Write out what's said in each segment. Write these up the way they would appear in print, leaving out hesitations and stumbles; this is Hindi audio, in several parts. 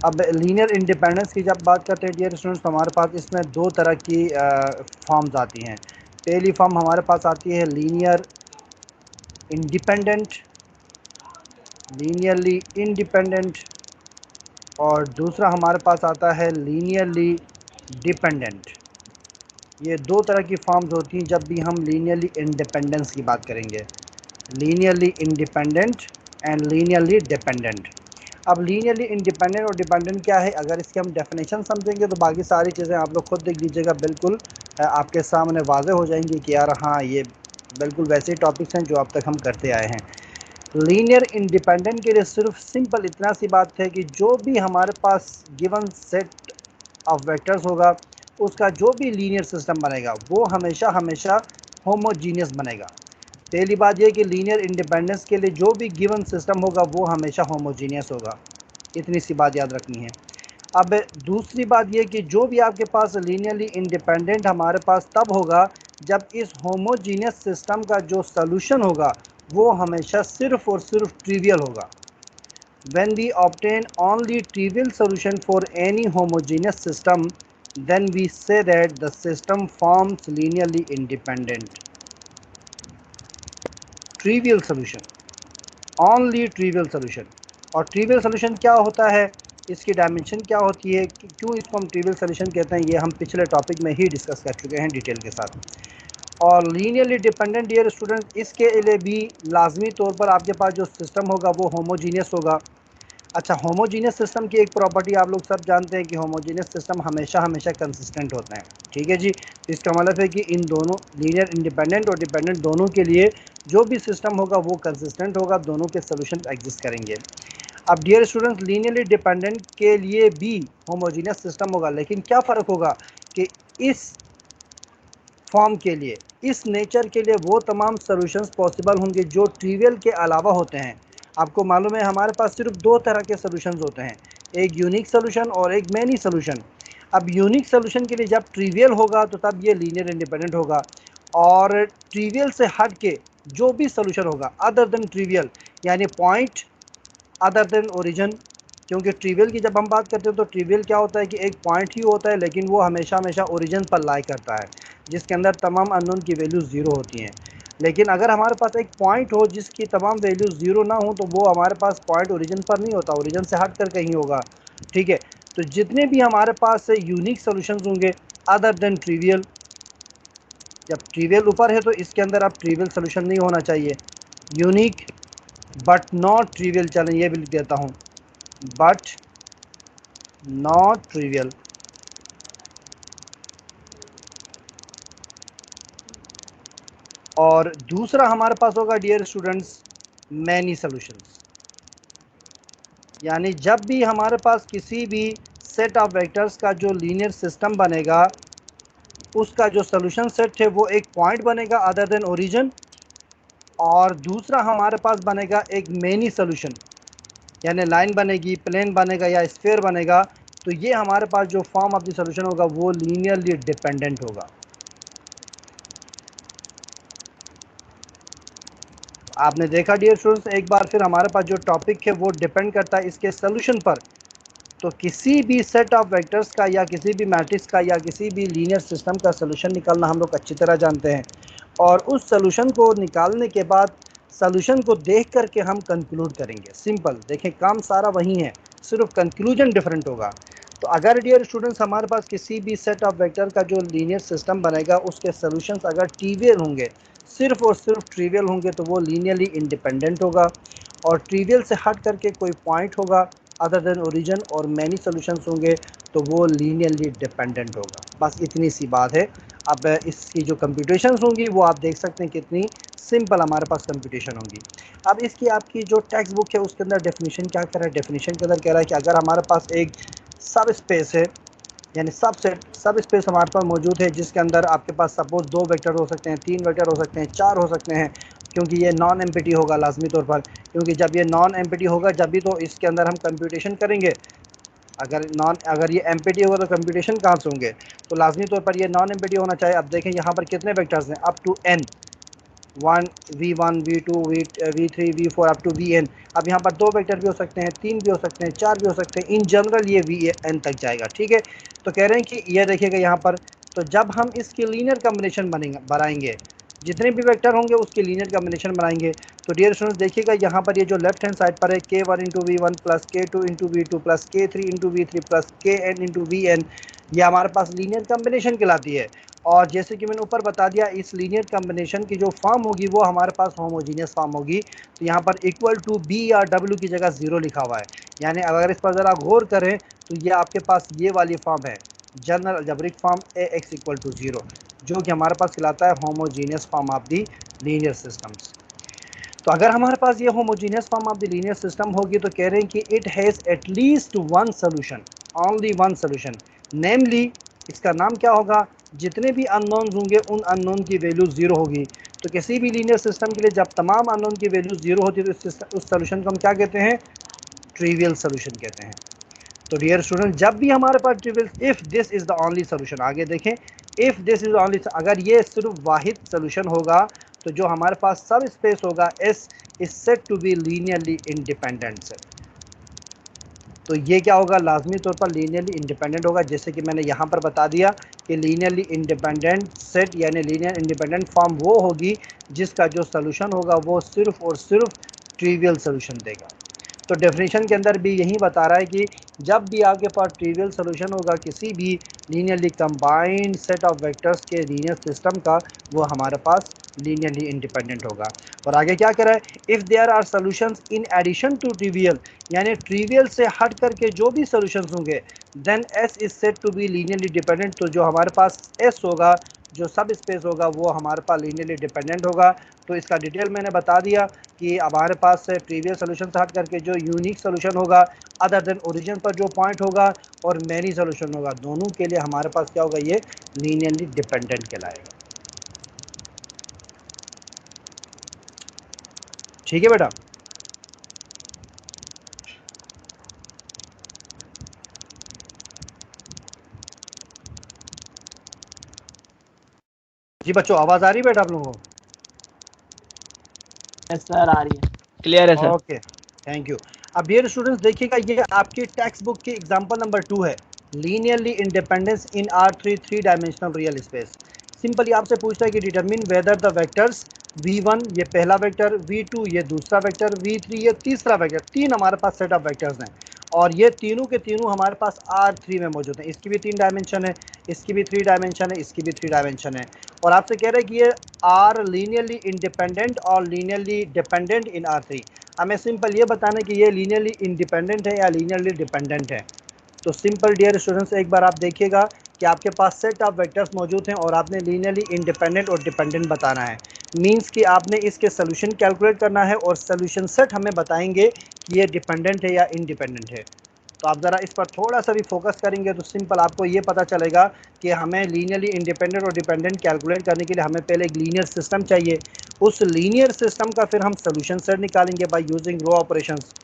अब लीनियर इंडिपेंडेंस की जब बात करते हैं डियर स्टूडेंट्स, तो हमारे पास इसमें दो तरह की फॉर्म्स आती हैं। पहली फॉर्म हमारे पास आती है लीनियर इंडिपेंडेंट, लीनियरली इंडिपेंडेंट, और दूसरा हमारे पास आता है लीनियरली डिपेंडेंट। ये दो तरह की फॉर्म्स होती हैं जब भी हम लीनियरली इंडिपेंडेंस की बात करेंगे, linearly independent and linearly dependent. अब लीनियरली इंडिपेंडेंट और डिपेंडेंट क्या है, अगर इसकी हम डेफिनेशन समझेंगे तो बाकी सारी चीज़ें आप लोग खुद देख लीजिएगा, बिल्कुल आपके सामने वाज़े हो जाएंगी कि यार हाँ ये बिल्कुल वैसे टॉपिक्स हैं जो अब तक हम करते आए हैं। लीनियर इंडिपेंडेंट के लिए सिर्फ सिंपल इतना सी बात है कि जो भी हमारे पास गिवन सेट ऑफ वेक्टर्स होगा उसका जो भी लीनियर सिस्टम बनेगा वो हमेशा हमेशा होमोजीनियस बनेगा। पहली बात यह कि लीनियर इंडिपेंडेंस के लिए जो भी गिवन सिस्टम होगा वो हमेशा होमोजीनियस होगा, इतनी सी बात याद रखनी है। अब दूसरी बात यह कि जो भी आपके पास लीनियरली इंडिपेंडेंट हमारे पास तब होगा जब इस होमोजीनियस सिस्टम का जो सॉल्यूशन होगा वो हमेशा सिर्फ और सिर्फ ट्रिवियल होगा। When we obtain only trivial solution for any homogeneous system, then we say that the system forms linearly independent. Trivial solution, only trivial solution. और ट्रिवियल सोल्यूशन क्या होता है, इसकी डायमेंशन क्या होती है, क्यों इसको हम ट्रिवियल सोल्यूशन कहते हैं, ये हम पिछले टॉपिक में ही डिस्कस कर चुके हैं डिटेल के साथ। और लीनियरली डिपेंडेंट डियर स्टूडेंट, इसके लिए भी लाजमी तौर पर आपके पास जो सिस्टम होगा वो होमोजीनियस होगा। अच्छा, होमोजीनियस सिस्टम की एक प्रॉपर्टी आप लोग सब जानते हैं कि होमोजीनियस सिस्टम हमेशा हमेशा कंसिस्टेंट होते हैं। ठीक है जी, इसका मतलब है कि इन दोनों लीनियर इंडिपेंडेंट और डिपेंडेंट दोनों के लिए जो भी सिस्टम होगा वो कंसिस्टेंट होगा, दोनों के सोल्यूशन एग्जिस्ट करेंगे। अब डियर स्टूडेंट्स, लीनियरली डिपेंडेंट के लिए भी होमोजीनियस सिस्टम होगा, लेकिन क्या फ़र्क होगा कि इस फॉर्म के लिए, इस नेचर के लिए वो तमाम सॉल्यूशंस पॉसिबल होंगे जो ट्रिवियल के अलावा होते हैं। आपको मालूम है हमारे पास सिर्फ दो तरह के सॉल्यूशंस होते हैं, एक यूनिक सॉल्यूशन और एक मैनी सॉल्यूशन। अब यूनिक सॉल्यूशन के लिए जब ट्रिवियल होगा तो तब ये लीनियर इंडिपेंडेंट होगा, और ट्रिवियल से हट के जो भी सॉल्यूशन होगा अदर देन ट्रिवियल, यानी पॉइंट अदर देन ओरिजिन, क्योंकि ट्रिवियल की जब हम बात करते हैं तो ट्रिवियल क्या होता है कि एक पॉइंट ही होता है लेकिन वो हमेशा हमेशा ओरिजिन पर लाई करता है, जिसके अंदर तमाम अननोन की वैल्यूज़ ज़ीरो होती हैं। लेकिन अगर हमारे पास एक पॉइंट हो जिसकी तमाम वैल्यूज़ ज़ीरो ना हो तो वो हमारे पास पॉइंट ओरिजिन पर नहीं होता, ओरिजिन से हट कर कहीं होगा। ठीक है, तो जितने भी हमारे पास यूनिक सोल्यूशंस होंगे अदर देन ट्रिवियल, जब ट्रिवियल ऊपर है तो इसके अंदर अब ट्रिवियल सोल्यूशन नहीं होना चाहिए। यूनिक बट नॉट ट्रिवियल, चलें ये भी लिख देता हूँ, बट नॉट ट्रिवियल। और दूसरा हमारे पास होगा डियर स्टूडेंट्स मैनी सॉल्यूशंस, यानी जब भी हमारे पास किसी भी सेट ऑफ वेक्टर्स का जो लीनियर सिस्टम बनेगा उसका जो सॉल्यूशन सेट है वो एक पॉइंट बनेगा अदर देन ओरिजिन, और दूसरा हमारे पास बनेगा एक मैनी सॉल्यूशन, यानी लाइन बनेगी, प्लेन बनेगा या स्फीयर बनेगा। तो ये हमारे पास जो फॉर्म ऑफ द सॉल्यूशन होगा वो लीनियरली डिपेंडेंट होगा। आपने देखा डियर स्टूडेंट्स, एक बार फिर हमारे पास जो टॉपिक है वो डिपेंड करता है इसके सॉल्यूशन पर। तो किसी भी सेट ऑफ वेक्टर्स का या किसी भी मैट्रिक्स का या किसी भी लीनियर सिस्टम का सॉल्यूशन निकालना हम लोग अच्छी तरह जानते हैं, और उस सॉल्यूशन को निकालने के बाद सॉल्यूशन को देख करके हम कंक्लूड करेंगे। सिंपल, देखें काम सारा वही है, सिर्फ कंक्लूजन डिफरेंट होगा। तो अगर डियर स्टूडेंट्स हमारे पास किसी भी सेट ऑफ वेक्टर का जो लीनियर सिस्टम बनेगा उसके सॉल्यूशंस अगर ट्रिवियल होंगे, सिर्फ और सिर्फ ट्रिवियल होंगे, तो वो लीनियरली इंडिपेंडेंट होगा। और ट्रिवियल से हट करके कोई पॉइंट होगा अदर देन ओरिजिन और मैनी सॉल्यूशंस होंगे तो वो लीनियरली डिपेंडेंट होगा। बस इतनी सी बात है। अब इसकी जो कंप्यूटेशंस होंगी वो आप देख सकते हैं कितनी सिंपल हमारे पास कंप्यूटेशन होंगी। अब इसकी आपकी जो टेक्स्ट बुक है उसके अंदर डेफिनेशन क्या कह रहा है, डेफिनेशन के अंदर कह रहा है कि अगर हमारे पास एक सब स्पेस है, यानी सब स्पेस हमारे पास मौजूद है जिसके अंदर आपके पास सपोज दो वेक्टर हो सकते हैं, तीन वेक्टर हो सकते हैं, चार हो सकते हैं, क्योंकि ये नॉन एम्प्टी होगा लाजमी तौर पर, क्योंकि जब ये नॉन एम्प्टी होगा जब भी तो इसके अंदर हम कंप्यूटेशन करेंगे। अगर ये एम्प्टी होगा तो कंप्यूटेशन कहाँ से होंगे, तो लाजमी तौर पर ये नॉन एम्प्टी होना चाहिए। अब देखें यहाँ पर कितने वेक्टर्स हैं, up to n, one V1 V2 V3 V4 up to Vn। अब यहाँ पर 2 वेक्टर भी हो सकते हैं, 3 भी हो सकते हैं, 4 भी हो सकते हैं, इन जनरल ये Vn तक जाएगा। ठीक है, तो कह रहे हैं कि ये देखिएगा यहाँ पर, तो जब हम इसकी लीनियर कॉम्बिनेशन बनाएंगे, जितने भी वेक्टर होंगे उसके लीनियर कॉम्बिनेशन बनाएंगे, तो डियर स्टूडेंट्स देखिएगा यहाँ पर ये जो लेफ्ट हैंड साइड पर है k1 into V1 plus k2 into V2 plus k3 into V3 plus kn into Vn, ये हमारे पास लीनियर कॉम्बिनेशन कहलाती है। और जैसे कि मैंने ऊपर बता दिया, इस लीनियर कॉम्बिनेशन की जो फॉर्म होगी वो हमारे पास होमोजीनियस फॉर्म होगी। तो यहाँ पर इक्वल टू बी या डब्ल्यू की जगह 0 लिखा हुआ है, यानी अगर इस पर ज़रा गौर करें तो ये आपके पास ये वाली फॉर्म है, general algebraic form AX equal to 0, जो कि हमारे पास कहलाता है homogeneous form of the linear systems. तो अगर हमारे पास ये homogeneous form of the linear system होगी तो कह रहे हैं कि it has at least one solution, only one solution, namely इसका नाम क्या होगा, जितने भी अननोन्स होंगे उन अननोन की वैल्यू 0 होगी। तो किसी भी लीनियर सिस्टम के लिए जब तमाम अननोन की वैल्यू 0 होती है तो उस सोल्यूशन को हम क्या कहते हैं, ट्रिवियल सोल्यूशन कहते हैं। तो डियर स्टूडेंट, जब भी हमारे पास trivial, if this is the only solution, आगे देखें, इफ़ दिस इज़ ओनली, अगर ये सिर्फ वाहिद सोल्यूशन होगा तो जो हमारे पास सब स्पेस होगा S is set to be linearly independent set. तो ये क्या होगा, लाजमी तौर पर लीनियरली इंडिपेंडेंट होगा। जैसे कि मैंने यहाँ पर बता दिया कि लीनियरली इंडिपेंडेंट सेट यानी लीनियर इंडिपेंडेंट फॉर्म वो होगी जिसका जो सोल्यूशन होगा वो सिर्फ और सिर्फ ट्रिवियल सोल्यूशन देगा। तो डेफिनेशन के अंदर भी यही बता रहा है कि जब भी आपके पास ट्रिवियल सोल्यूशन होगा किसी भी linearly combined set of vectors के लीनियर सिस्टम का, वो हमारे पास लीनियरली इंडिपेंडेंट होगा। और आगे क्या कह रहा है, if there are solutions in addition to trivial, यानी ट्रिवियल से हट करके जो भी सोल्यूशंस होंगे, then S is set to be linearly dependent, तो जो हमारे पास S होगा, जो सब स्पेस होगा, वो हमारे पास लीनियरली डिपेंडेंट होगा। तो इसका डिटेल मैंने बता दिया कि हमारे पास प्रीवियस सोल्यूशन से हट करके जो यूनिक सोल्यूशन होगा अदर देन ओरिजिन पर जो पॉइंट होगा और मैनी सोल्यूशन होगा, दोनों के लिए हमारे पास क्या होगा, ये लीनियरली डिपेंडेंट कहलाएगा। ठीक है बेटा। जी बच्चों, आवाज़ आ रही है बेटा आप लोगों को? सर आ रही है, क्लियर है सर। Okay, thank you. अब डियर स्टूडेंट्स देखिएगा, ये आपकी टेक्स्ट बुक की एग्जांपल नंबर 2 है, linearly independence in R3 three dimensional real space. Simply आपसे पूछता है कि determine whether the vectors V1 ये पहला वेक्टर, V2 ये दूसरा वेक्टर, V3 ये तीसरा वेक्टर, तीन हमारे पास सेट ऑफ वेक्टर्स हैं और ये तीनों के तीनों हमारे पास R3 में मौजूद हैं। इसकी भी 3 डायमेंशन है, इसकी भी 3 डायमेंशन है, इसकी भी 3 डायमेंशन है। और आपसे कह रहे हैं कि ये आर लीनियरली इंडिपेंडेंट और लीनियरली डिपेंडेंट इन R3। हमें सिंपल ये बताना है कि ये लीनियरली इंडिपेंडेंट है या लीनियरली डिपेंडेंट है। तो सिंपल डियर स्टूडेंट्स, एक बार आप देखिएगा कि आपके पास सेट ऑफ वेक्टर्स मौजूद हैं और आपने लीनियरली इंडिपेंडेंट और डिपेंडेंट बताना है। मींस कि आपने इसके सोल्यूशन कैलकुलेट करना है और सोल्यूशन सेट हमें बताएंगे कि ये डिपेंडेंट है या इंडिपेंडेंट है। तो आप ज़रा इस पर थोड़ा सा भी फोकस करेंगे तो सिंपल आपको ये पता चलेगा कि हमें लीनियरली इंडिपेंडेंट और डिपेंडेंट कैलकुलेट करने के लिए हमें पहले एक लीनियर सिस्टम चाहिए। उस लीनियर सिस्टम का फिर हम सोल्यूशन सेट निकालेंगे बाय यूजिंग रो ऑपरेशंस।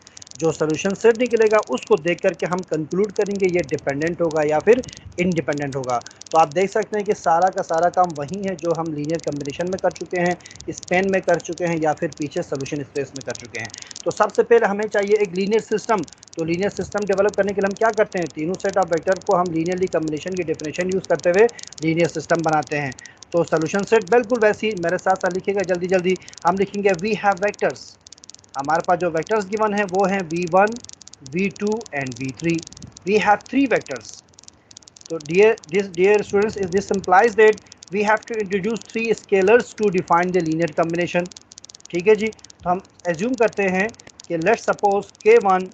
जो सोल्यूशन सेट निकलेगा उसको देख करके हम कंक्लूड करेंगे ये डिपेंडेंट होगा या फिर इंडिपेंडेंट होगा। तो आप देख सकते हैं कि सारा का सारा काम वही है जो हम लीनियर कम्बिनेशन में कर चुके हैं, स्पेन में कर चुके हैं या फिर पीछे सोल्यूशन स्पेस में कर चुके हैं। तो सबसे पहले हमें चाहिए एक लीनियर सिस्टम। तो लीनियर सिस्टम डेवलप करने के लिए हम क्या करते हैं, तीनों सेट ऑफ वेक्टर को हम लीनियरली कम्बिनेशन की डेफिनेशन यूज़ करते हुए लीनियर सिस्टम बनाते हैं। तो सोल्यूशन सेट बिल्कुल वैसी मेरे साथ साथ लिखिएगा जल्दी जल्दी। हम लिखेंगे वी हैव वेक्टर्स, हमारे पास जो वेक्टर्स गिवन है वो हैं V1, V2 and V3। We have 3 vectors. तो dear students, is this implies that we have to introduce 3 scalars to define the linear combination. ठीक है जी। तो हम एज्यूम करते हैं कि let's suppose K1,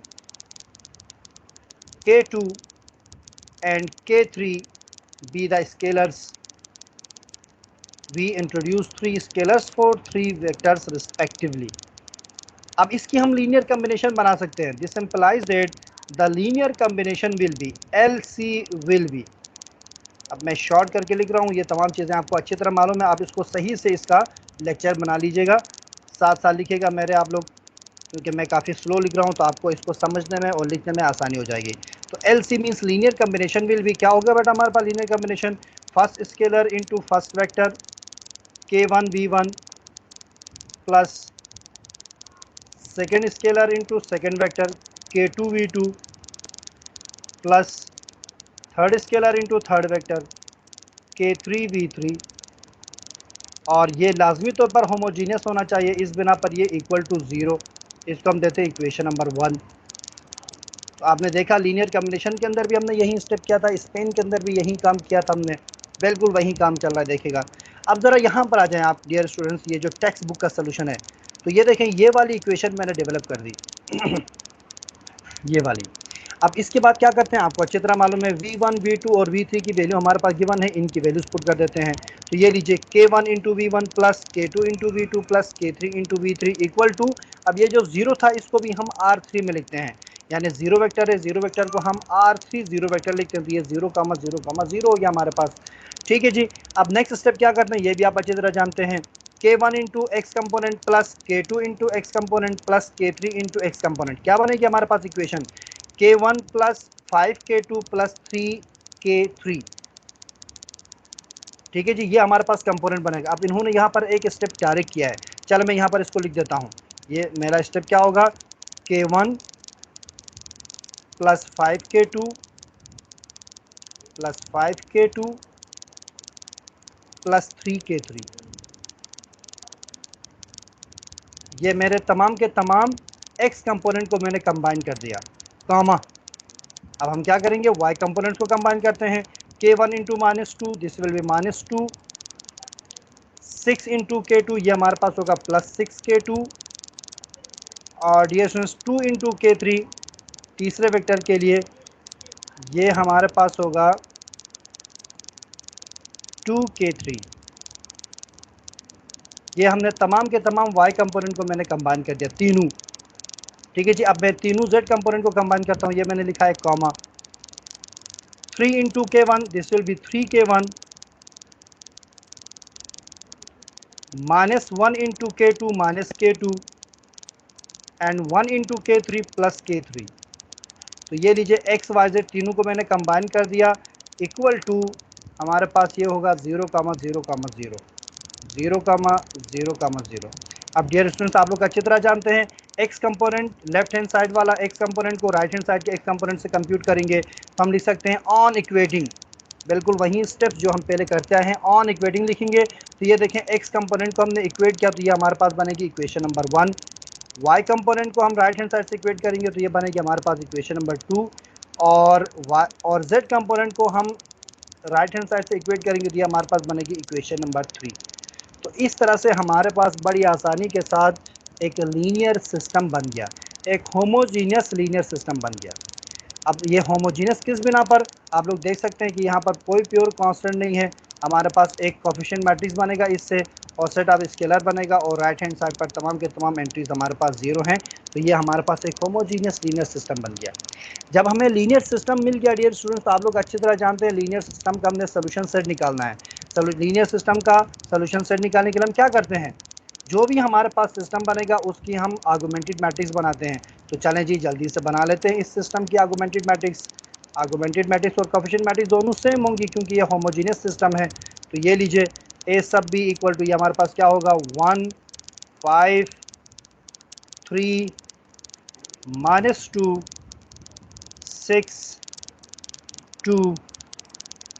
K2 and K3 be the scalars. We introduce 3 scalars for 3 vectors respectively. अब इसकी हम लीनियर कम्बिनेशन बना सकते हैं। This implies that the linear combination will B LC will be. अब मैं शॉर्ट करके लिख रहा हूँ, ये तमाम चीज़ें आपको अच्छी तरह मालूम है, आप इसको सही से इसका लेक्चर बना लीजिएगा, साथ साथ लिखिएगा मेरे आप लोग, क्योंकि मैं काफ़ी स्लो लिख रहा हूँ तो आपको इसको समझने में और लिखने में आसानी हो जाएगी। तो LC means linear combination will be, क्या होगा बेटा हमारे पास linear combination, first scalar into first vector K1 V1 plus second scalar into second vector k2v2 plus third scalar into third vector k3v3, और ये लाजमी तौर पर होमोजीनियस होना चाहिए, इस बिना पर ये इक्वल टू 0। इसको हम देते हैं इक्वेशन नंबर 1। तो आपने देखा लीनियर कम्बिनेशन के अंदर भी हमने यही स्टेप किया था, स्पेन के अंदर भी यही काम किया था हमने, बिल्कुल वही काम चल रहा है, देखेगा। अब ज़रा यहाँ पर आ जाएं आप डियर स्टूडेंट्स, ये जो टेक्स्ट बुक का सोल्यूशन है, तो ये देखें ये वाली इक्वेशन मैंने डेवलप कर दी ये वाली। अब इसके बाद क्या करते हैं, आपको अच्छी तरह मालूम है v1 v2 और v3 की वैल्यू हमारे पास गिवन है, इनकी वैल्यूज पुट कर देते हैं। तो ये लीजिए k1 into v1 plus k2 into v2 plus k3 into v3 equal to, अब ये जो जीरो था इसको भी हम r3 में लिखते हैं, यानी जीरो वेक्टर है, जीरो वेक्टर को हम r3 जीरो वेक्टर लिखते हैं, तो ये 0,0,0 हो गया हमारे पास। ठीक है जी। अब नेक्स्ट स्टेप क्या करते हैं, ये भी आप अच्छी तरह जानते हैं, k1 into x component plus k2 into x component plus k3 into x component, क्या बनेगी हमारे पास equation k1 plus 5k2 plus 3k3। ठीक है जी, ये हमारे पास कंपोनेंट बनेगा। अब इन्होंने यहाँ पर एक स्टेप डायरेक्ट किया है, चलो मैं यहाँ पर इसको लिख देता हूँ। ये मेरा स्टेप क्या होगा, k1 plus 5k2 plus 5k2 plus 3k3, ये मेरे तमाम के तमाम x कंपोनेंट को मैंने कंबाइन कर दिया, कॉमा। अब हम क्या करेंगे, y कंपोनेंट को कंबाइन करते हैं, k1 into -2 this will be -2, 6 into k2 ये हमारे पास होगा प्लस 6k2, और डियर स्टूडेंट्स 2 इंटू k3 तीसरे वेक्टर के लिए ये हमारे पास होगा 2k3। ये हमने तमाम के तमाम y कंपोनेंट को मैंने कंबाइन कर दिया तीनों। ठीक है जी। अब मैं तीनों z कंपोनेंट को कंबाइन करता हूँ, ये मैंने लिखा है comma, 3 into k1 this will be 3k1 -1 into k2 minus k2 and 1 into k3 plus k3। तो ये लीजिए x y z तीनों को मैंने कंबाइन कर दिया, इक्वल टू हमारे पास ये होगा 0,0,0 0,0,0। अब डियर स्टूडेंट्स आप लोग अच्छी तरह जानते हैं x component left hand side वाला x कंपोनेंट को राइट हैंड साइड के x कंपोनेंट से कंप्यूट करेंगे, तो हम लिख सकते हैं ऑन इक्वेटिंग, बिल्कुल वही स्टेप्स जो हम पहले करते हैं, ऑन इक्वेटिंग लिखेंगे। तो ये देखें x कंपोनेंट को हमने इक्वेट किया, तो ये हमारे पास बनेगी इक्वेशन नंबर 1। y कंपोनेंट को हम राइट हैंड साइड से इक्वेट करेंगे, तो ये बनेगी हमारे पास इक्वेशन नंबर 2, और z कंपोनेंट को हम राइट हैंड साइड से इक्वेट करेंगे, तो ये हमारे पास बनेगी इक्वेशन नंबर 3। तो इस तरह से हमारे पास बड़ी आसानी के साथ एक लीनियर सिस्टम बन गया, एक होमोजीनियस लीनियर सिस्टम बन गया। अब ये होमोजीनियस किस बिना पर, आप लोग देख सकते हैं कि यहाँ पर कोई प्योर कांस्टेंट नहीं है, हमारे पास एक कोफिशिएंट मैट्रिक्स बनेगा इससे, और सेट ऑफ स्केलर बनेगा, और राइट हैंड साइड पर तमाम के तमाम एंट्रीज हमारे पास 0 हैं। तो ये हमारे पास एक होमोजीनियस लीनियर सिस्टम बन गया। जब हमें लीनियर सिस्टम मिल गया डियर स्टूडेंट्स, तो आप लोग अच्छी तरह जानते हैं लीनियर सिस्टम का हमने सोल्यूशन सेट निकालना है। लीनियर सिस्टम का सोल्यूशन सेट निकालने के लिए हम क्या करते हैं, जो भी हमारे पास सिस्टम बनेगा उसकी हम आर्गुमेंटेड मैट्रिक्स बनाते हैं। तो चलें जी जल्दी से बना लेते हैं इस सिस्टम की आर्गुमेंटेड मैट्रिक्स। आर्गुमेंटेड मैट्रिक्स और कोफिशिएंट मैट्रिक्स दोनों सेम होंगी क्योंकि ये होमोजीनियस सिस्टम है। तो ये लीजिए ए सब बी इक्वल टू, ये हमारे पास क्या होगा 1 5 3 -2 6 2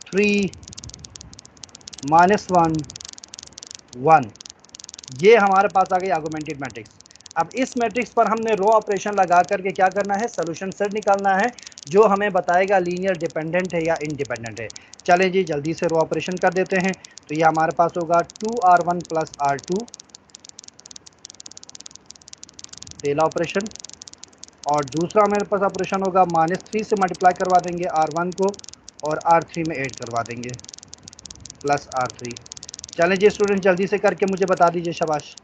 3 -1 1, ये हमारे पास आ गई आर्गुमेंटेड मैट्रिक्स। अब इस मैट्रिक्स पर हमने रो ऑपरेशन लगा करके क्या करना है, सोल्यूशन सेट निकालना है जो हमें बताएगा लीनियर डिपेंडेंट है या इंडिपेंडेंट है। चलें जी जल्दी से रो ऑपरेशन कर देते हैं। तो ये हमारे पास होगा 2r1 प्लस r2 पहला ऑपरेशन, और दूसरा मेरे पास ऑपरेशन होगा -3 से मल्टीप्लाई करवा देंगे r1 को, और r3 में ऐड करवा देंगे प्लस r3। चलें जी स्टूडेंट जल्दी से करके मुझे बता दीजिए, शाबाश।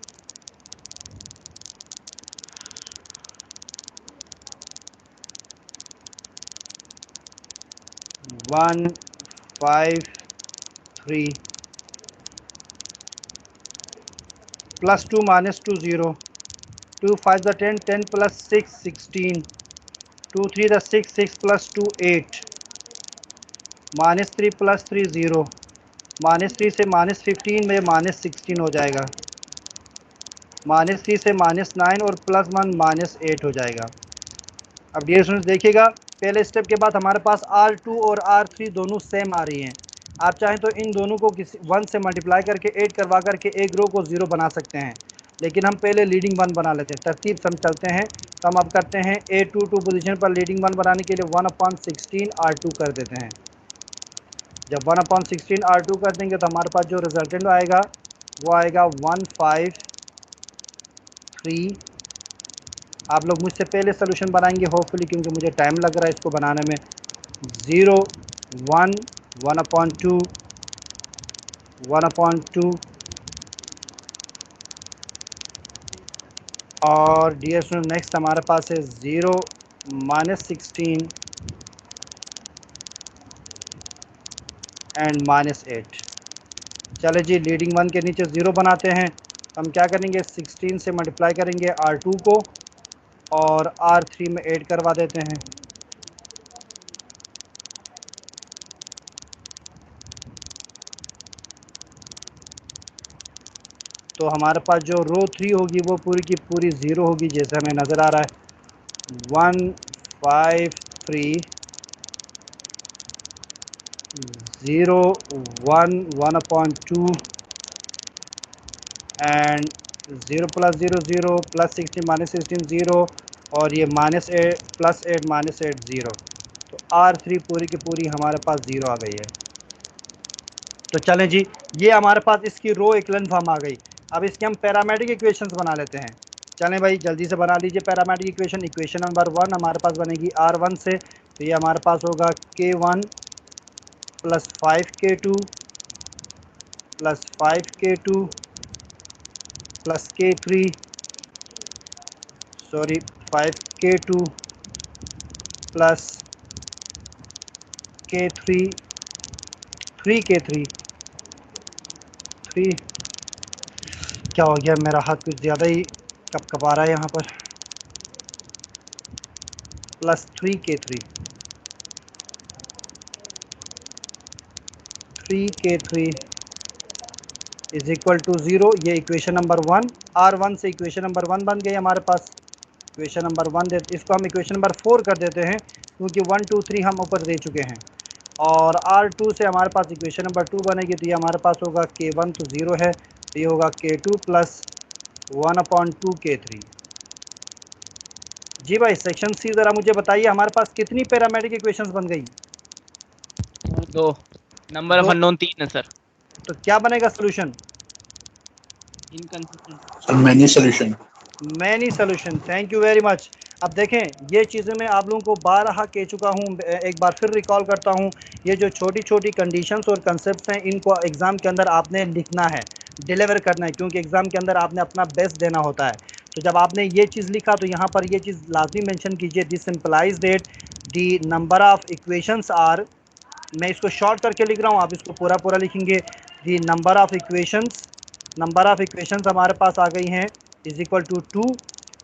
1 5 3 plus 2 -2 0, 2 5 the 10, 10 plus 6 16, 2 3 the 6, 6 plus 2 8, -3 plus 3 0, -3 से -15 में -16 हो जाएगा। -3 से -9 और +1 -8 हो जाएगा। अब डियर स्टूडेंट्स देखिएगा, पहले स्टेप के बाद हमारे पास R2 और R3 दोनों सेम आ रही हैं। आप चाहें तो इन दोनों को किसी 1 से मल्टीप्लाई करके 8 करवा करके एक रो को 0 बना सकते हैं, लेकिन हम पहले लीडिंग 1 बना लेते हैं। तरतीब से हम चलते हैं, तो हम अब करते हैं A22 पोजीशन पर लीडिंग 1 बनाने के लिए 1/16 R2 कर देते हैं। जब 1/16 R2 कर देंगे तो हमारे पास जो रिजल्टेंट आएगा वो आएगा 153। आप लोग मुझसे पहले सोल्यूशन बनाएंगे होपफुली, क्योंकि मुझे टाइम लग रहा है इसको बनाने में। 0 1 1/2 1/2 और डियर स्टूडेंट नेक्स्ट हमारे पास है 0 -16 एंड -8। चले जी, लीडिंग 1 के नीचे 0 बनाते हैं। हम क्या करेंगे, 16 से मल्टीप्लाई करेंगे R2 को और R3 में ऐड करवा देते हैं। तो हमारे पास जो रो 3 होगी वो पूरी की पूरी 0 होगी, जैसे हमें नज़र आ रहा है। 153 0 1 1/2 एंड 0 + 0 0 +16 -16 0 और ये -8 +8 -8 0। तो R3 पूरी की पूरी हमारे पास 0 आ गई है। तो चलें जी, ये हमारे पास इसकी रो इक्विवेलेंट फॉर्म आ गई। अब इसके हम पैरामेट्रिक इक्वेशंस बना लेते हैं। चलें भाई जल्दी से बना लीजिए पैरामेट्रिक इक्वेशन। इक्वेशन नंबर 1 हमारे पास बनेगी R1 से, तो ये हमारे पास होगा K1 + 5K2 + 5K2 + K3 sorry 5K2 + K3 3K3 3 क्या हो गया, मेरा हाथ कुछ ज़्यादा ही कपकपा रहा है यहाँ पर। + 3K3 इज इक्वल टू 0। ये इक्वेशन नंबर 1। R1 से इक्वेशन नंबर 1 बन गई हमारे पास। इक्वेशन नंबर 1 दे, इसको हम इक्वेशन नंबर 4 कर देते हैं, क्योंकि 1 2 3 हम ऊपर दे चुके हैं। और R2 से हमारे पास इक्वेशन नंबर 2 बनेगी, तो ये हमारे पास होगा K1 तो 0 है, तो ये होगा K2 + 1/2 K3। जी भाई सेक्शन सी ज़रा मुझे बताइए, हमारे पास कितनी पैरामेट्रिक इक्वेशंस बन गई? 2। नंबर ऑफ दो। अननोन 3 है सर। तो क्या बनेगा solution? Inconsistent. Sir many solution. Many solution, thank you very much. अब देखें, ये चीज़ें मैं आप लोगों को बारहा कह चुका हूँ, एक बार फिर रिकॉल करता हूँ। ये जो छोटी छोटी कंडीशंस और कंसेप्ट्स हैं, इनको एग्ज़ाम के अंदर आपने लिखना है, डिलीवर करना है, क्योंकि एग्ज़ाम के अंदर आपने अपना बेस्ट देना होता है। तो जब आपने ये चीज़ लिखा तो यहाँ पर ये चीज़ लाजमी मेंशन कीजिए, this simplifies that the number of equations are, मैं इसको शॉर्ट करके लिख रहा हूँ, आप इसको पूरा पूरा लिखेंगे। दी नंबर ऑफ़ इक्वेशंस हमारे पास आ गई हैं इज इक्वल टू 2।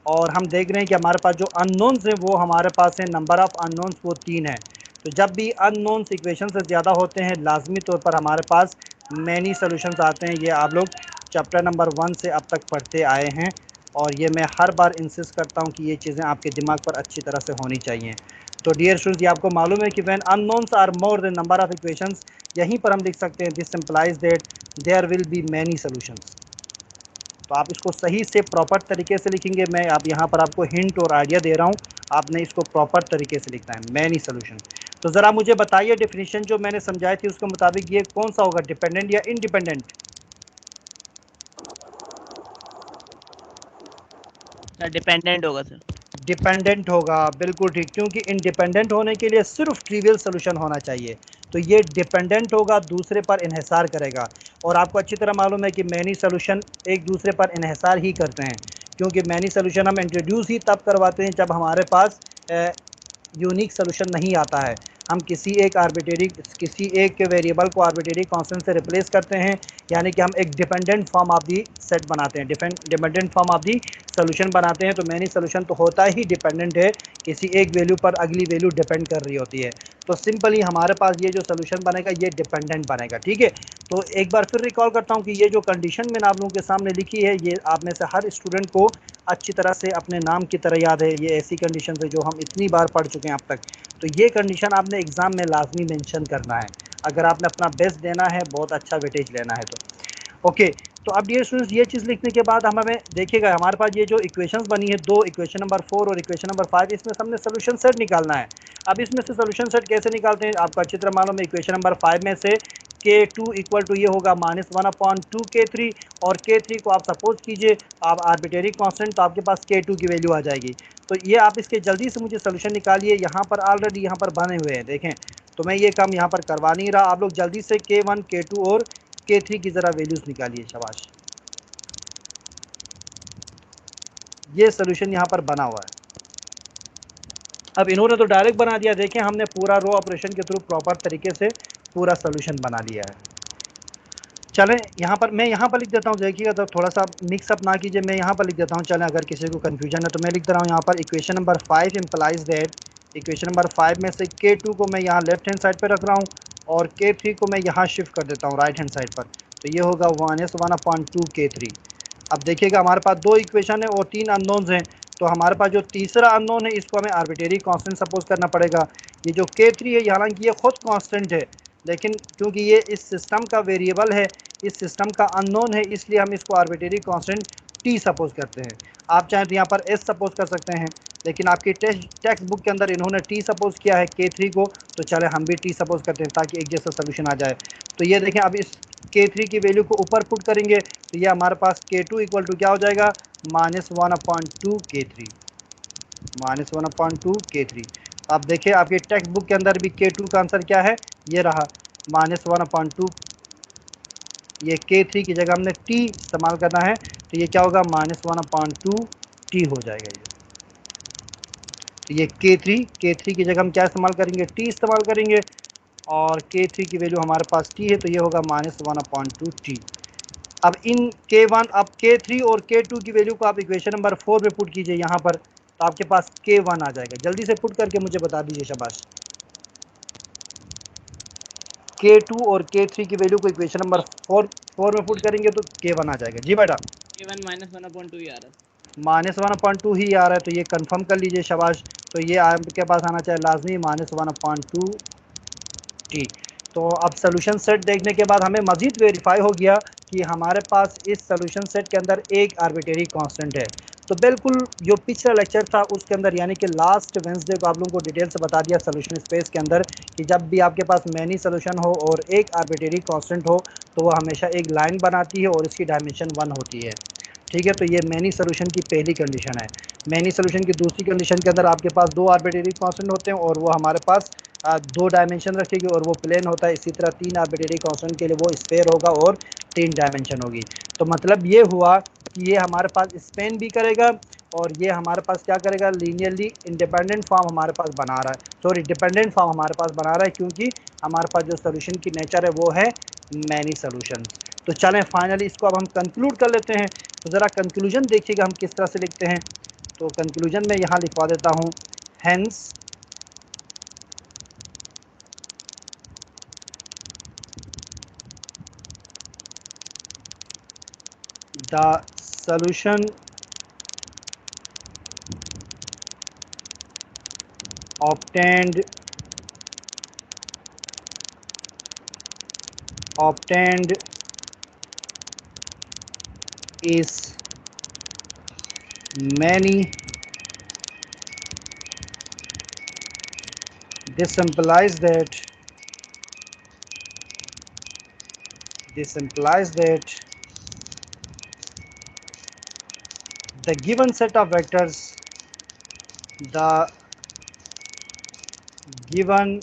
और हम देख रहे हैं कि हमारे पास जो अननोन्स हैं वो हमारे पास है, नंबर ऑफ़ अननोन्स वो 3 है। तो जब भी अननोन्स इक्वेशन से ज़्यादा होते हैं, लाजमी तौर पर हमारे पास मैनी सोल्यूशंस आते हैं। ये आप लोग चैप्टर नंबर 1 से अब तक पढ़ते आए हैं, और ये मैं हर बार इंसिस्ट करता हूँ कि ये चीज़ें आपके दिमाग पर अच्छी तरह से होनी चाहिए। तो डियर स्टूडेंट्स, ये आपको मालूम है कि when unknowns are more than number of equations, यहीं पर हम लिख सकते हैं this simplifies that there will be many solutions. तो आप इसको सही से प्रॉपर तरीके से लिखेंगे। मैं आप यहाँ पर आपको हिंट और आइडिया दे रहा हूँ, आपने इसको प्रॉपर तरीके से लिखना है, मैनी सोल्यूशन। तो ज़रा मुझे बताइए डेफिनेशन जो मैंने समझाई थी उसके मुताबिक ये कौन सा होगा, डिपेंडेंट या इनडिपेंडेंट? सर डिपेंडेंट होगा सर। डिपेंडेंट होगा, बिल्कुल ठीक, क्योंकि इंडिपेंडेंट होने के लिए सिर्फ ट्रिवियल सोल्यूशन होना चाहिए। तो ये डिपेंडेंट होगा, दूसरे पर इन्हिसार करेगा। और आपको अच्छी तरह मालूम है कि मैनी सोल्यूशन एक दूसरे पर इन्हिसार ही करते हैं, क्योंकि मैनी सोल्यूशन हम इंट्रोड्यूस ही तब करवाते हैं जब हमारे पास यूनिक सोल्यूशन नहीं आता है। हम किसी एक वेरिएबल को आर्बिट्रेरी कांस्टेंट से रिप्लेस करते हैं, यानी कि हम एक dependent form of the set बनाते हैं, dependent form of the solution बनाते हैं। तो मैनी सोल्यूशन तो होता ही डिपेंडेंट है, किसी एक वैल्यू पर अगली वैल्यू डिपेंड कर रही होती है। तो सिंपली हमारे पास ये जो सोल्यूशन बनेगा ये डिपेंडेंट बनेगा, ठीक है। तो एक बार फिर रिकॉल करता हूँ कि ये जो कंडीशन मैंने आप लोगों के सामने लिखी है, ये आप में से हर स्टूडेंट को अच्छी तरह से अपने नाम की तरह याद है। ये ऐसी कंडीशन है जो हम इतनी बार पढ़ चुके हैं अब तक। तो ये कंडीशन आपने एग्ज़ाम में लाजमी मेंशन करना है, अगर आपने अपना बेस्ट देना है, बहुत अच्छा वेटेज लेना है तो। ओके, तो अब डियर स्टूडेंट्स, ये चीज़ लिखने के बाद हमें देखिएगा हमारे पास ये जो इक्वेशंस बनी है, दो इक्वेशन नंबर 4 और इक्वेशन नंबर 5, इसमें से हमने सोल्यूशन सेट निकालना है। अब इसमें से सोल्यूशन सेट कैसे निकालते हैं, आपको अच्छी तरह मालूम है। इक्वेशन नंबर 5 में से K2 इक्वल टू ये होगा -1/2 K3, और K3 को आप सपोज कीजिए आप आर्बिट्रेरी कांस्टेंट, तो आपके पास K2 की वैल्यू आ जाएगी। तो ये आप इसके जल्दी से मुझे सोल्यूशन निकालिए। यहाँ पर ऑलरेडी यहाँ पर बने हुए हैं, देखें। तो मैं ये काम यहाँ पर करवा नहीं रहा, आप लोग जल्दी से K1, K2 और K3 की ज़रा वैल्यूज़ निकालिए। शाबाश, ये सोल्यूशन यहाँ पर बना हुआ है। अब इन्होंने तो डायरेक्ट बना दिया, देखें हमने पूरा रो ऑपरेशन के थ्रू प्रॉपर तरीके से पूरा सोल्यूशन बना लिया है। चलें, यहाँ पर मैं यहाँ पर लिख देता हूँ, देखिएगा तो थोड़ा सा मिक्सअप ना कीजिए। मैं यहाँ पर लिख देता हूँ, चलें अगर किसी को कन्फ्यूजन है तो मैं लिख दे रहा हूँ यहाँ पर equation number 5 implies that, equation number 5 में से K2 को मैं यहाँ लेफ्ट हैंड साइड पर रख रहा हूँ और K3 को मैं यहाँ शिफ्ट कर देता हूँ राइट हैंड साइड पर। तो ये होगा 1/2 K3। अब देखिएगा हमारे पास दो इक्वेशन है और तीन अननोन्स हैं, तो हमारे पास जो तीसरा अननोन है इसको हमें आर्बिट्रेरी कांस्टेंट सपोज करना पड़ेगा। ये जो K3 है, हालांकि ये खुद कांस्टेंट है, लेकिन क्योंकि ये इस सिस्टम का वेरिएबल है, इस सिस्टम का अननोन है, इसलिए हम इसको आर्बिट्रेरी कांस्टेंट T सपोज करते हैं। आप चाहें तो यहाँ पर S सपोज कर सकते हैं, लेकिन आपकी टेक्स्ट बुक के अंदर इन्होंने T सपोज किया है K3 को, तो चले हम भी T सपोज करते हैं ताकि एक जैसा सोल्यूशन आ जाए। तो ये देखें, अब इस K3 की वैल्यू को ऊपर पुट करेंगे तो ये हमारे पास K2 इक्वल टू क्या हो जाएगा, -1/2 K3, -1/2 K3। आप देखिए आपकी टेक्स्ट बुक के अंदर भी K2 का आंसर क्या है, ये रहा -1/2। ये K3 की जगह हमने T इस्तेमाल करना है, तो ये क्या होगा, -1/2 T हो जाएगा ये। तो ये K3 की जगह हम क्या इस्तेमाल करेंगे, T इस्तेमाल करेंगे, और K3 की वैल्यू हमारे पास T है, तो ये होगा -1/2 T। अब इन K1, अब K3 और K2 की वैल्यू को आप इक्वेशन नंबर 4 में पुट कीजिए यहाँ पर, तो आपके पास K1 आ जाएगा। जल्दी से पुट करके मुझे बता दीजिए, शाबाश। K2 और K3 की वैल्यू को इक्वेशन नंबर 4 में पुट करेंगे तो K1 आ जाएगा। जी बेटा, K1 -1/2 ही आ रहा है। -1/2 ही आ रहा है, तो ये कंफर्म कर लीजिए, शाबाश। तो ये आपके पास आना चाहिए लाजमी -1/2 T। तो अब सोल्यूशन सेट देखने के बाद हमें मज़ीद वेरीफाई हो गया कि हमारे पास इस सोल्यूशन सेट के अंदर एक आर्बिट्रेरी कांस्टेंट है। तो बिल्कुल जो पिछला लेक्चर था उसके अंदर, यानी कि लास्ट वेंसडे को आप लोगों को डिटेल से बता दिया सोल्यूशन स्पेस के अंदर कि जब भी आपके पास मैनी सोल्यूशन हो और एक आर्बिट्रेरी कांस्टेंट हो तो वह हमेशा एक लाइन बनाती है और इसकी डायमेंशन 1 होती है। ठीक है, तो ये मैनी सोल्यूशन की पहली कंडीशन है। मैनी सोल्यूशन की दूसरी कंडीशन के अंदर आपके पास दो आर्बिट्रेरी कांस्टेंट होते हैं और वो हमारे पास दो डायमेंशन रखेगी और वो प्लेन होता है। इसी तरह तीन आर्बिट्रेरी कांस्टेंट के लिए वो स्फेयर होगा और तीन डायमेंशन होगी। तो मतलब ये हुआ कि ये हमारे पास स्पेन भी करेगा और ये हमारे पास क्या करेगा, लीनियरली इंडिपेंडेंट फॉर्म हमारे पास बना रहा है, सॉरी डिपेंडेंट फॉर्म हमारे पास बना रहा है, क्योंकि हमारे पास जो सोल्यूशन की नेचर है वो है मैनी सोल्यूशन। तो चलें फाइनली इसको अब हम कंक्लूड कर लेते हैं। तो ज़रा कंक्लूजन देखिएगा हम किस तरह से लिखते हैं। तो कंक्लूजन में यहाँ लिखवा देता हूँ, hence the solution obtained is many. This implies that the given set of vectors, the given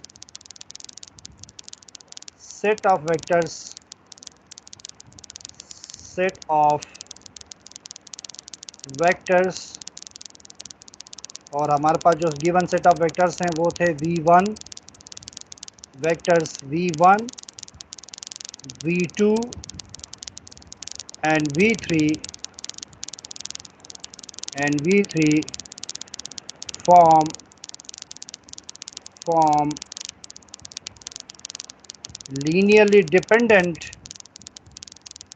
set of vectors, और हमारे पास जो गिवन सेट ऑफ वेक्टर्स हैं वो थे V1 vectors, V1 V2 and V3 form linearly dependent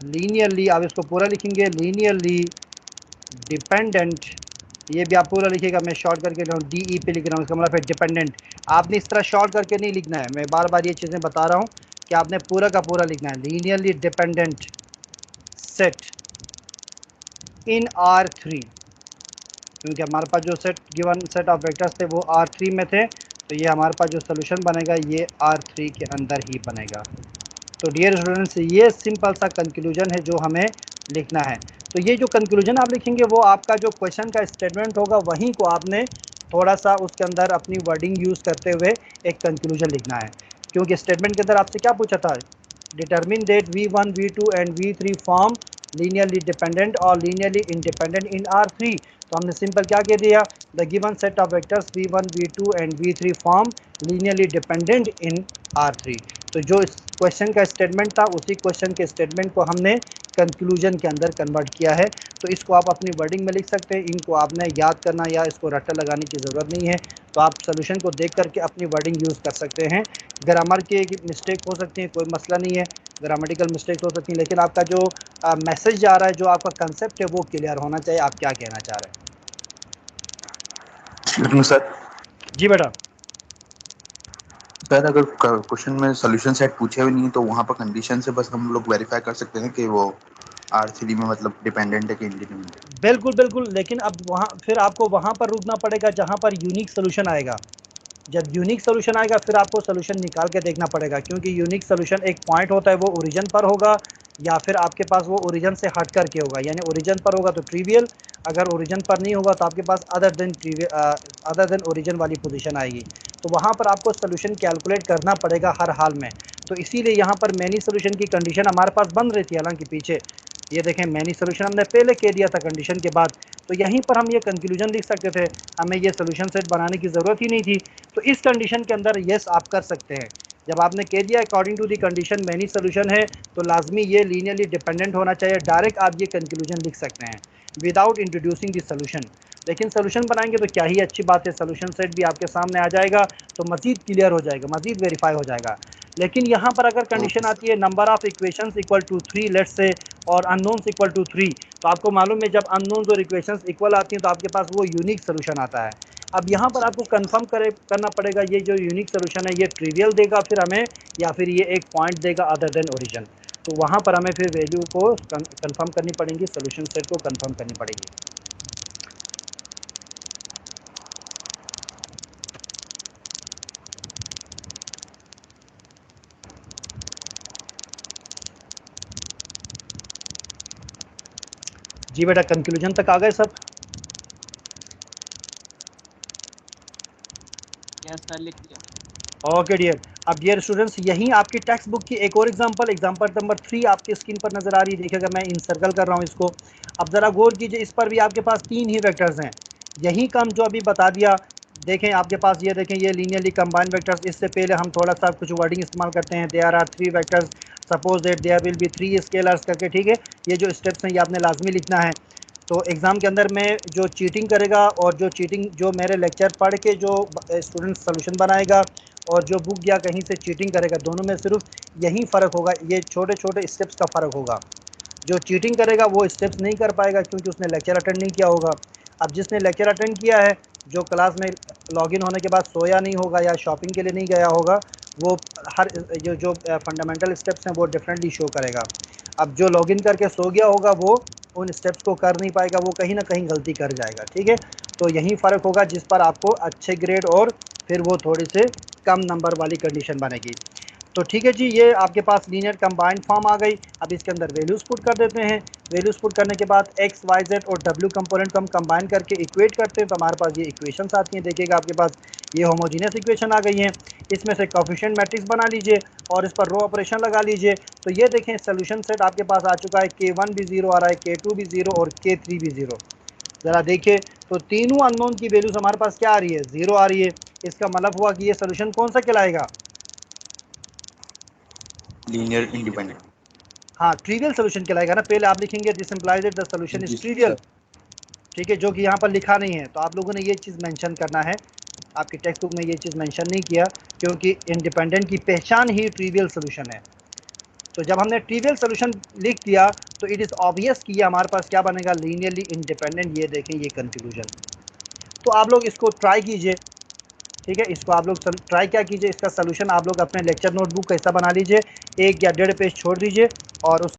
linearly, आप इसको पूरा लिखेंगे लीनियरली डिपेंडेंट, ये भी आप पूरा लिखिएगा, मैं शॉर्ट करके लिख रहा हूँ, DE पे लिख रहा हूँ, इसका मतलब है डिपेंडेंट। आपने इस तरह शॉर्ट करके नहीं लिखना है, मैं बार बार ये चीज़ें बता रहा हूँ कि आपने पूरा का पूरा लिखना है। लीनियरली डिपेंडेंट सेट इन R3, क्योंकि हमारे पास जो set given set of vectors थे वो R3 में थे, तो ये हमारे पास जो सोल्यूशन बनेगा ये R3 के अंदर ही बनेगा। तो डियर स्टूडेंट्स, ये सिंपल सा कंक्लूजन है जो हमें लिखना है। तो ये जो कंक्लूजन आप लिखेंगे वो आपका जो क्वेश्चन का स्टेटमेंट होगा वहीं को आपने थोड़ा सा उसके अंदर अपनी वर्डिंग यूज़ करते हुए एक कंक्लूजन लिखना है, क्योंकि स्टेटमेंट के अंदर आपसे क्या पूछा था, determine that V1 V2 and V3 form linearly dependent और लीनियरली इंडिपेंडेंट इन R3। तो हमने सिंपल क्या कह दिया, the given set of vectors V1 V2 and V3 form linearly dependent in R3। तो जो इस क्वेश्चन का स्टेटमेंट था उसी क्वेश्चन के स्टेटमेंट को हमने कंक्लूजन के अंदर कन्वर्ट किया है। तो इसको आप अपनी वर्डिंग में लिख सकते हैं, इनको आपने याद करना या इसको रट्टा लगाने की ज़रूरत नहीं है। तो आप सोल्यूशन को देख करके अपनी वर्डिंग यूज़ कर सकते हैं। ग्रामर के मिस्टेक हो सकती है, कोई मसला नहीं है, ग्रामेटिकल मिस्टेक हो सकती है, लेकिन आपका जो मैसेज जा रहा है, जो आपका कंसेप्ट है वो क्लियर होना चाहिए, आप क्या कहना चाह रहे हैं। सर जी बेटा। सर अगर क्वेश्चन में सोल्यूशन सेट पूछे भी नहीं तो वहाँ पर कंडीशन से बस हम लोग वेरीफाई कर सकते हैं कि वो R3 में मतलब डिपेंडेंट है कि इंडिपेंडेंट है। बिल्कुल बिल्कुल, लेकिन अब वहाँ फिर आपको वहाँ पर रुकना पड़ेगा जहाँ पर यूनिक सोल्यूशन आएगा। जब यूनिक सोल्यूशन आएगा फिर आपको सोल्यूशन निकाल के देखना पड़ेगा, क्योंकि यूनिक सोल्यूशन एक पॉइंट होता है, वो ओरिजिन पर होगा या फिर आपके पास वो ओरिजिन से हट करके होगा। यानी ओरिजिन पर होगा तो ट्रिवियल, अगर ओरिजिन पर नहीं होगा तो आपके पास अदर देन ओरिजिन वाली पोजीशन आएगी। तो वहाँ पर आपको सोल्यूशन कैलकुलेट करना पड़ेगा हर हाल में। तो इसीलिए यहाँ पर मैनी सोल्यूशन की कंडीशन हमारे पास बन रही थी, हालांकि पीछे ये देखें मैनी सोल्यूशन हमने पहले कह दिया था कंडीशन के बाद, तो यहीं पर हम ये कंक्लूजन लिख सकते थे, हमें ये सोल्यूशन सेट बनाने की ज़रूरत ही नहीं थी। तो इस कंडीशन के अंदर येस आप कर सकते हैं। जब आपने कह दिया according to the condition many solution है, तो लाजमी ये लीनियरली डिपेंडेंट होना चाहिए, डायरेक्ट आप ये कंक्लूजन लिख सकते हैं विदाउट इंट्रोड्यूसिंग दी सोल्यूशन। लेकिन सोल्यूशन बनाएंगे तो क्या ही अच्छी बात है, सोल्यूशन सेट भी आपके सामने आ जाएगा, तो मज़ीद क्लियर हो जाएगा, मज़ीद वेरीफाई हो जाएगा। लेकिन यहाँ पर अगर कंडीशन आती है number of equations equal to 3 let's say, और अननोन्स इक्वल टू 3, तो आपको मालूम है जब अननोन्स और इक्वेशंस इक्वल आती हैं तो आपके पास वो यूनिक सोल्यूशन आता है। अब यहाँ पर आपको कंफर्म करना पड़ेगा ये जो यूनिक सोल्यूशन है ये ट्रिवियल देगा फिर हमें, या फिर ये एक पॉइंट देगा अदर देन ओरिजिन। तो वहाँ पर हमें फिर वैल्यू को कंफर्म करनी पड़ेगी, सोल्यूशन सेट को कंफर्म करनी पड़ेगी। जी बेटा, कंक्लूजन तक आ गए सब? यस सर, लिख लिया। Okay dear. अब डियर स्टूडेंट्स, यहीं आपकी टेक्स्ट बुक की एक और एग्जांपल नंबर 3 आपकी स्क्रीन पर नज़र आ रही है। देखिएगा मैं इन सर्कल कर रहा हूँ इसको। अब ज़रा गौर कीजिए, इस पर भी आपके पास 3 ही वेक्टर्स हैं, यही काम जो अभी बता दिया। देखें आपके पास ये देखें ये लीनियरली कंबाइंड वेक्टर्स। इससे पहले हम थोड़ा सा कुछ वर्डिंग इस्तेमाल करते हैं, there are 3 vectors, suppose that there will be 3 scalars करके, ठीक है। ये जो स्टेप्स हैं ये आपने लाजमी लिखना है। तो एग्ज़ाम के अंदर में जो चीटिंग करेगा और जो मेरे लेक्चर पढ़ के जो स्टूडेंट सोल्यूशन बनाएगा और जो बुक या कहीं से चीटिंग करेगा, दोनों में सिर्फ यही फ़र्क होगा, ये छोटे छोटे स्टेप्स का फ़र्क होगा। जो चीटिंग करेगा वो स्टेप्स नहीं कर पाएगा क्योंकि उसने लेक्चर अटेंड नहीं किया होगा। अब जिसने लेक्चर अटेंड किया है, जो क्लास में लॉगिन होने के बाद सोया नहीं होगा या शॉपिंग के लिए नहीं गया होगा, वो हर जो फंडामेंटल स्टेप्स हैं वो डिफरेंटली शो करेगा। अब जो लॉगिन करके सो गया होगा वो उन स्टेप्स को कर नहीं पाएगा, वो कहीं ना कहीं गलती कर जाएगा, ठीक है। तो यही फ़र्क होगा जिस पर आपको अच्छे ग्रेड और फिर वो थोड़ी से कम नंबर वाली कंडीशन बनेगी। तो ठीक है जी, ये आपके पास लीनियर कंबाइंड फॉर्म आ गई। अब इसके अंदर वैल्यूज़ पुट कर देते हैं। वैल्यूज़ पुट करने के बाद एक्स वाई जेड और डब्ल्यू कंपोनेंट को हम कंबाइन करके इक्वेट करते हैं, तो हमारे पास ये इक्वेशंस आती हैं। देखिएगा आपके पास ये होमोजीनियस इक्वेशन आ गई हैं। इसमें से कोफिशिएंट मैट्रिक्स बना लीजिए और इस पर रो ऑपरेशन लगा लीजिए। तो ये देखें सोल्यूशन सेट आपके पास आ चुका है, K1 भी 0 आ रहा है, K2 भी 0 और K3 भी 0। ज़रा देखिए, तो तीनों अननोन की वैल्यूज़ हमारे पास क्या आ रही है, 0 आ रही है। इसका मतलब हुआ कि ये सोल्यूशन कौन सा कहलाएगा, लीनियर इंडिपेंडेंट। हाँ, ट्रिवियल सोल्यूशन कहलाएगा ना। पहले आप लिखेंगे this implies that the solution is trivial, ठीक है, जो कि यहाँ पर लिखा नहीं है। तो आप लोगों ने ये चीज़ मेंशन करना है, आपकी टेक्स्ट बुक में ये चीज़ मेंशन नहीं किया, क्योंकि इंडिपेंडेंट की पहचान ही ट्रिवियल सोल्यूशन है। तो जब हमने ट्रिवियल सोल्यूशन लिख दिया तो इट इज़ ऑब्वियस कि ये हमारे पास क्या बनेगा, लीनियरली इंडिपेंडेंट। ये देखें ये कंक्लूजन। तो आप लोग इसको ट्राई कीजिए, ठीक है। इसको आप लोग ट्राई क्या कीजिए, इसका सोल्यूशन आप लोग अपने लेक्चर नोटबुक का हिस्सा बना लीजिए, 1 या 1.5 पेज छोड़ दीजिए और उस